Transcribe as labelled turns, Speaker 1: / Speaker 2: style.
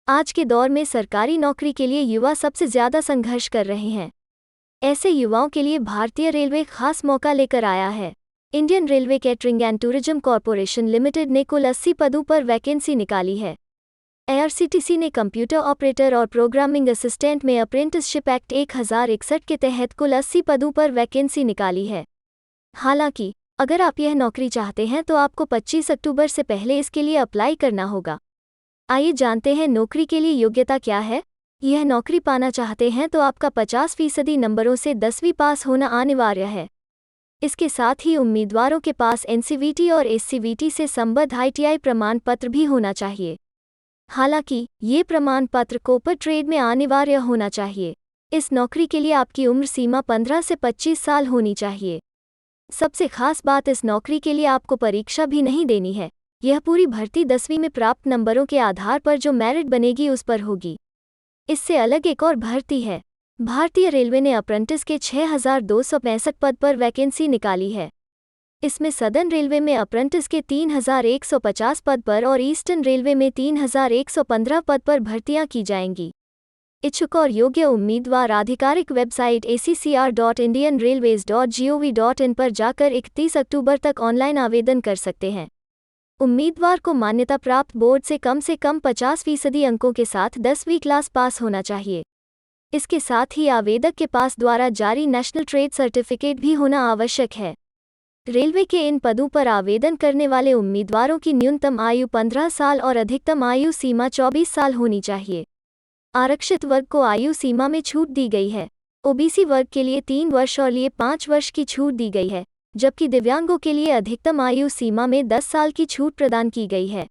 Speaker 1: आज के दौर में सरकारी नौकरी के लिए युवा सबसे ज़्यादा संघर्ष कर रहे हैं। ऐसे युवाओं के लिए भारतीय रेलवे खास मौका लेकर आया है। Indian railway catering and tourism corporation limited ने कुल 80 पदों पर वैकेंसी निकाली है। आईआरसीटीसी ने कंप्यूटर ऑपरेटर और प्रोग्रामिंग असिस्टेंट में अप्रेंटिसशिप एक्ट 1061 के तहत कुल 80 पदों पर वैकेंसी निकाली है। हालांकि अगर आप यह नौकरी चाहते हैं तो आपको 25 अक्टूबर से पहले इसके लिए अप्लाई करना होगा। आइए जानते हैं नौकरी के लिए योग्यता क्या है। यह नौकरी पाना चाहते हैं तो आपका 50% नंबरों से 10वीं पास होना अनिवार्य है। इसके साथ ही उम्मीदवारों के पास एनसीवीटी और एससीवीटी से संबद्ध आईटीआई प्रमाण पत्र भी होना चाहिए। हालांकि ये प्रमाण पत्र कॉपर ट्रेड में अनिवार्य होना चाहिए। इस नौकरी के लिए आपकी उम्र सीमा 15 से 25 साल होनी चाहिए। सबसे खास बात, इस नौकरी के लिए आपको परीक्षा भी नहीं देनी है। यह पूरी भर्ती 10वीं में प्राप्त नंबरों के आधार पर जो मेरिट बनेगी उस पर होगी। इससे अलग एक और भर्ती है। भारतीय रेलवे ने अप्रेंटिस के 6265 पद पर वैकेंसी निकाली है। इसमें सदर्न रेलवे में अप्रेंटिस के 3150 पद पर और ईस्टर्न रेलवे में 3115 पद पर भर्तियां की जाएंगी। इच्छुक और योग्य उम्मीदवार आधिकारिक वेबसाइट accr.indianrailways.gov.in पर जाकर 31 अक्टूबर तक ऑनलाइन आवेदन कर सकते हैं। उम्मीदवार को मान्यता प्राप्त बोर्ड से कम 50% अंकों के साथ 10वीं क्लास पास होना चाहिए। इसके साथ ही आवेदक के पास द्वारा जारी नेशनल ट्रेड सर्टिफिकेट भी होना आवश्यक है। रेलवे के इन पदों पर आवेदन करने वाले उम्मीदवारों की न्यूनतम आयु 15 साल और अधिकतम आयु सीमा 24 साल होनी चाहिए। आरक्षित वर्ग को आयु सीमा में छूट दी गई है। ओबीसी वर्ग के लिए 3 वर्ष और लिए 5 वर्ष की छूट दी गई है, जबकि दिव्यांगों के लिए अधिकतम आयु सीमा में 10 साल की छूट प्रदान की गई है।